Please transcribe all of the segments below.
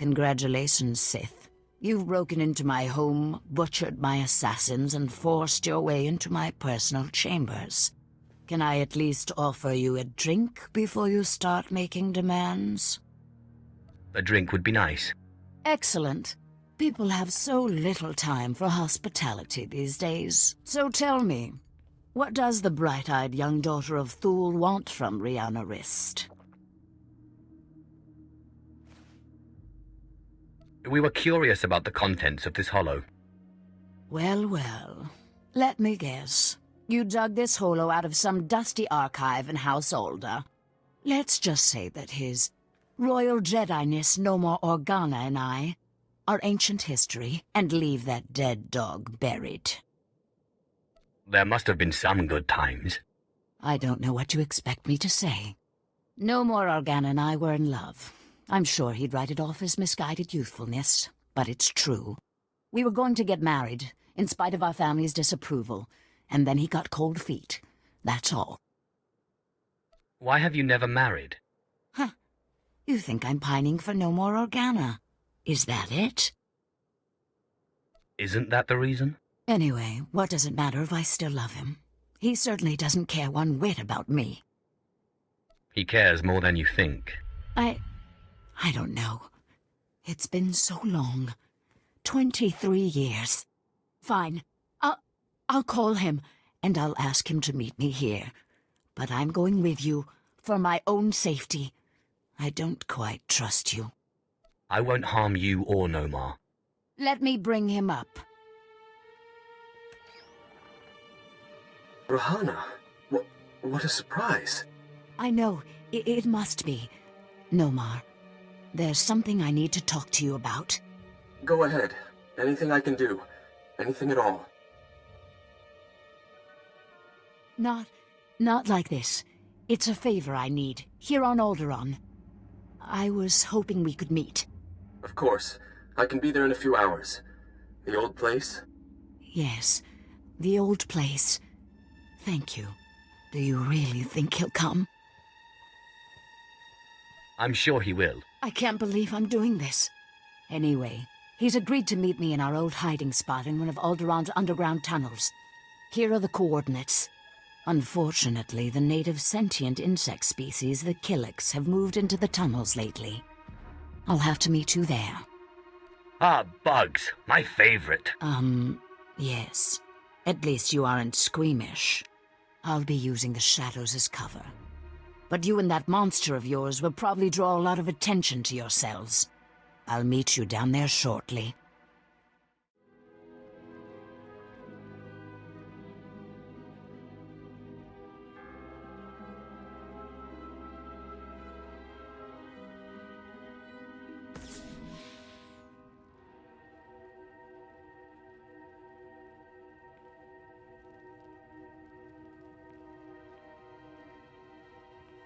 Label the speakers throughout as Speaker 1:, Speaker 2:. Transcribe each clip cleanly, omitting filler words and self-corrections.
Speaker 1: Congratulations, Sith. You've broken into my home, butchered my assassins, and forced your way into my personal chambers. Can I at least offer you a drink before you start making demands?
Speaker 2: A drink would be nice.
Speaker 1: Excellent. People have so little time for hospitality these days. So tell me, what does the bright-eyed young daughter of Thule want from Rehanna Rist?
Speaker 2: We were curious about the contents of this hollow.
Speaker 1: Well, well. Let me guess. You dug this hollow out of some dusty archive in House Alder. Let's just say that His Royal Jedi-ness Nomor Organa and I are ancient history, and leave that dead dog buried.
Speaker 2: There must have been some good times.
Speaker 1: I don't know what you expect me to say. Nomor Organa and I were in love. I'm sure he'd write it off as misguided youthfulness, but it's true. We were going to get married, in spite of our family's disapproval, and then he got cold feet. That's all.
Speaker 2: Why have you never married?
Speaker 1: Huh. You think I'm pining for Nomor Organa? Is that it?
Speaker 2: Isn't that the reason?
Speaker 1: Anyway, what does it matter if I still love him? He certainly doesn't care one whit about me.
Speaker 2: He cares more than you think.
Speaker 1: I don't know. It's been so long. 23 years. Fine. I'll call him, and I'll ask him to meet me here. But I'm going with you, for my own safety. I don't quite trust you.
Speaker 2: I won't harm you or Nomar.
Speaker 1: Let me bring him up.
Speaker 3: Rehanna, what a surprise.
Speaker 1: I know, it must be. Nomar, there's something I need to talk to you about.
Speaker 3: Go ahead. Anything I can do. Anything at all.
Speaker 1: Not like this. It's a favor I need, here on Alderaan. I was hoping we could meet.
Speaker 3: Of course. I can be there in a few hours. The old place?
Speaker 1: Yes, the old place. Thank you. Do you really think he'll come?
Speaker 2: I'm sure he will.
Speaker 1: I can't believe I'm doing this. Anyway, he's agreed to meet me in our old hiding spot in one of Alderaan's underground tunnels. Here are the coordinates. Unfortunately, the native sentient insect species, the Killiks, have moved into the tunnels lately. I'll have to meet you there.
Speaker 2: Ah, bugs. My favorite.
Speaker 1: Yes. At least you aren't squeamish. I'll be using the shadows as cover. But you and that monster of yours will probably draw a lot of attention to yourselves. I'll meet you down there shortly.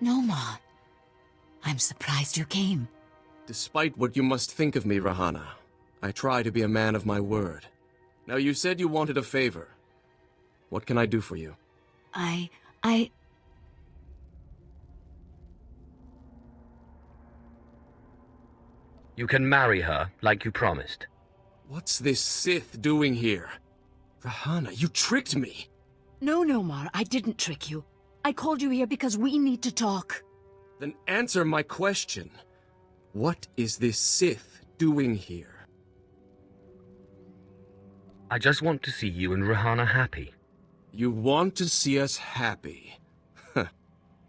Speaker 1: Nomar, I'm surprised you came.
Speaker 3: Despite what you must think of me, Rehanna, I try to be a man of my word. Now, you said you wanted a favor. What can I do for you?
Speaker 2: You can marry her, like you promised.
Speaker 3: What's this Sith doing here? Rehanna, you tricked me!
Speaker 1: No, Nomar, I didn't trick you. I called you here because we need to talk.
Speaker 3: Then answer my question. What is this Sith doing here?
Speaker 2: I just want to see you and Rehanna happy.
Speaker 3: You want to see us happy?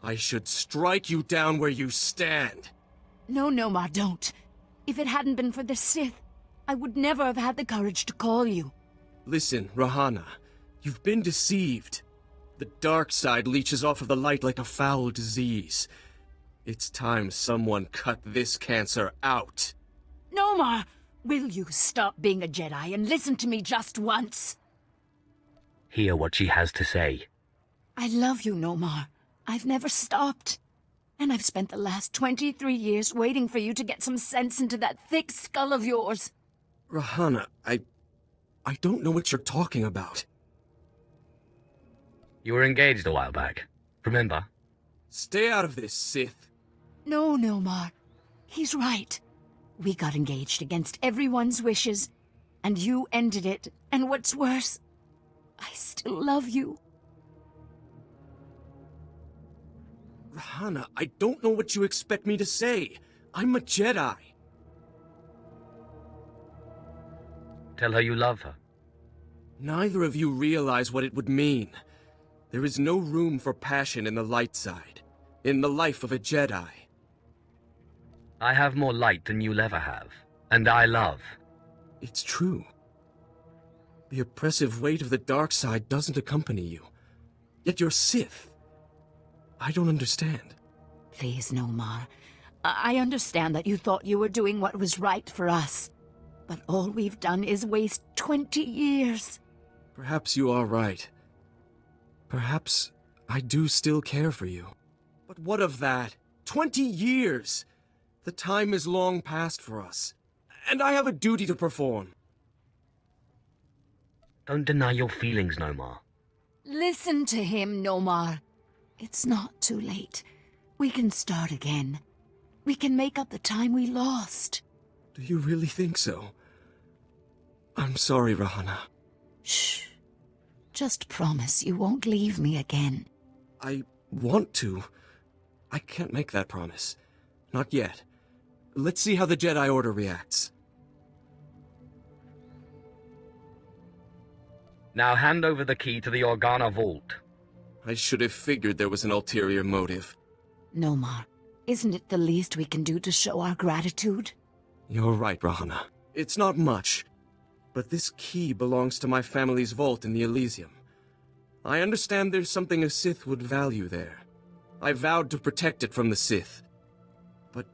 Speaker 3: I should strike you down where you stand.
Speaker 1: No, Nomar, don't. If it hadn't been for the Sith, I would never have had the courage to call you.
Speaker 3: Listen, Rehanna, you've been deceived. The dark side leeches off of the light like a foul disease. It's time someone cut this cancer out.
Speaker 1: Nomar, will you stop being a Jedi and listen to me just once?
Speaker 2: Hear what she has to say.
Speaker 1: I love you, Nomar. I've never stopped. And I've spent the last 23 years waiting for you to get some sense into that thick skull of yours.
Speaker 3: Rehanna, I don't know what you're talking about.
Speaker 2: You were engaged a while back, remember?
Speaker 3: Stay out of this, Sith.
Speaker 1: No, Nomar. He's right. We got engaged against everyone's wishes, and you ended it, and what's worse, I still love you.
Speaker 3: Rehanna, I don't know what you expect me to say. I'm a Jedi.
Speaker 2: Tell her you love her.
Speaker 3: Neither of you realize what it would mean. There is no room for passion in the light side, in the life of a Jedi.
Speaker 2: I have more light than you'll ever have, and I love.
Speaker 3: It's true. The oppressive weight of the dark side doesn't accompany you. Yet you're Sith. I don't understand.
Speaker 1: Please, Nomar. I understand that you thought you were doing what was right for us. But all we've done is waste 20 years.
Speaker 3: Perhaps you are right. Perhaps I do still care for you. But what of that? 20 years! The time is long past for us. And I have a duty to perform.
Speaker 2: Don't deny your feelings, Nomar.
Speaker 1: Listen to him, Nomar. It's not too late. We can start again. We can make up the time we lost.
Speaker 3: Do you really think so? I'm sorry, Rehanna.
Speaker 1: Shh. Just promise you won't leave me again.
Speaker 3: I want to. I can't make that promise. Not yet. Let's see how the Jedi Order reacts.
Speaker 2: Now hand over the key to the Organa vault.
Speaker 3: I should have figured there was an ulterior motive.
Speaker 1: Nomar, isn't it the least we can do to show our gratitude?
Speaker 3: You're right, Rehanna. It's not much. But this key belongs to my family's vault in the Elysium. I understand there's something a Sith would value there. I vowed to protect it from the Sith. But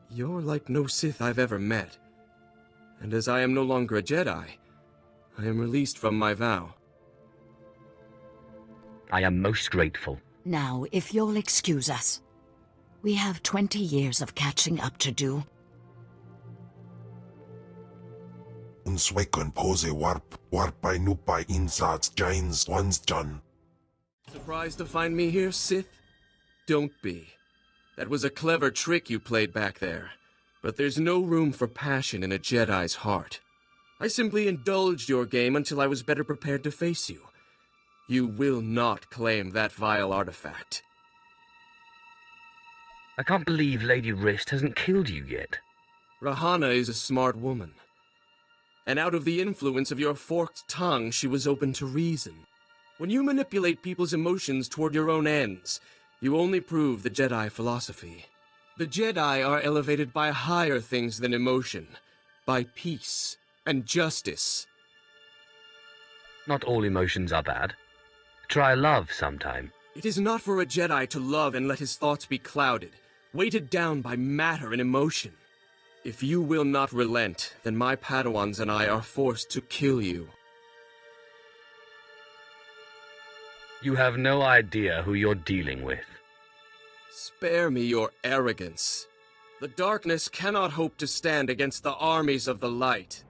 Speaker 3: you're like no Sith I've ever met. And as I am no longer a Jedi, I am released from my vow.
Speaker 2: I am most grateful.
Speaker 1: Now, if you'll excuse us. We have 20 years of catching up to do.
Speaker 4: Unsweken pose warpai nupai insats jains ones John.
Speaker 3: Surprised to find me here, Sith? Don't be. That was a clever trick you played back there. But there's no room for passion in a Jedi's heart. I simply indulged your game until I was better prepared to face you. You will not claim that vile artifact.
Speaker 2: I can't believe Lady Rist hasn't killed you yet.
Speaker 3: Rehanna is a smart woman. And out of the influence of your forked tongue, she was open to reason. When you manipulate people's emotions toward your own ends, you only prove the Jedi philosophy. The Jedi are elevated by higher things than emotion, by peace and justice.
Speaker 2: Not all emotions are bad. Try love sometime.
Speaker 3: It is not for a Jedi to love and let his thoughts be clouded, weighted down by matter and emotion. If you will not relent, then my Padawans and I are forced to kill you.
Speaker 2: You have no idea who you're dealing with.
Speaker 3: Spare me your arrogance. The darkness cannot hope to stand against the armies of the light.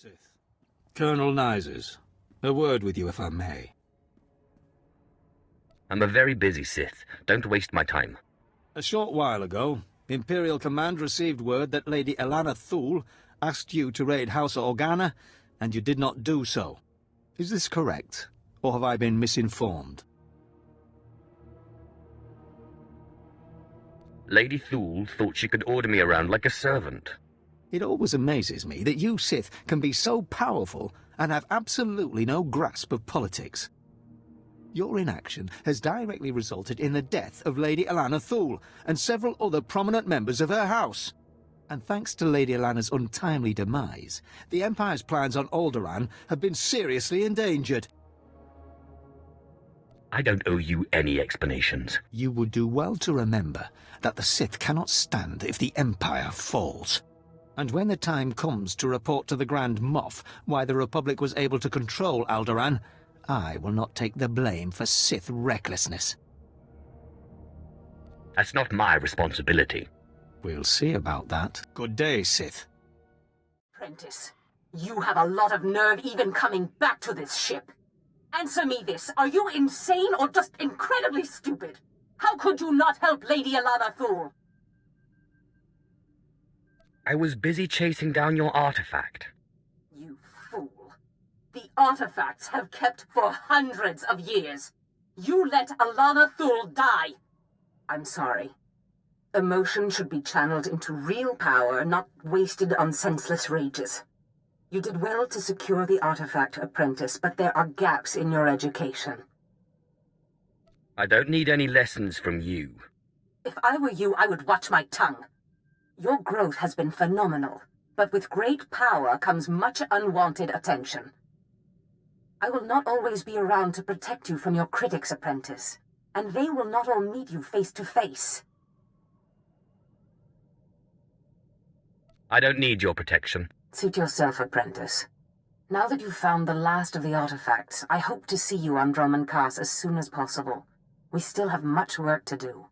Speaker 5: Sith. Colonel Nyses, a word with you if I may.
Speaker 2: I'm a very busy Sith. Don't waste my time.
Speaker 5: A short while ago, Imperial Command received word that Lady Alana Thule asked you to raid House Organa, and you did not do so. Is this correct, or have I been misinformed?
Speaker 2: Lady Thule thought she could order me around like a servant.
Speaker 5: It always amazes me that you Sith can be so powerful and have absolutely no grasp of politics. Your inaction has directly resulted in the death of Lady Rehanna Thule and several other prominent members of her house. And thanks to Lady Alana's untimely demise, the Empire's plans on Alderaan have been seriously endangered.
Speaker 2: I don't owe you any explanations.
Speaker 5: You would do well to remember that the Sith cannot stand if the Empire falls. And when the time comes to report to the Grand Moff why the Republic was able to control Alderaan, I will not take the blame for Sith recklessness.
Speaker 2: That's not my responsibility.
Speaker 5: We'll see about that. Good day, Sith.
Speaker 6: Apprentice, you have a lot of nerve even coming back to this ship. Answer me this, are you insane or just incredibly stupid? How could you not help Lady Rehanna Thule?
Speaker 2: I was busy chasing down your artifact.
Speaker 6: You fool. The artifacts have kept for hundreds of years. You let Rehanna Thule die. I'm sorry. Emotion should be channeled into real power, not wasted on senseless rages. You did well to secure the artifact, Apprentice, but there are gaps in your education.
Speaker 2: I don't need any lessons from you.
Speaker 6: If I were you, I would watch my tongue. Your growth has been phenomenal, but with great power comes much unwanted attention. I will not always be around to protect you from your critics, Apprentice, and they will not all meet you face to face.
Speaker 2: I don't need your protection.
Speaker 6: Suit yourself, Apprentice. Now that you've found the last of the artifacts, I hope to see you on Dromund Kaas as soon as possible. We still have much work to do.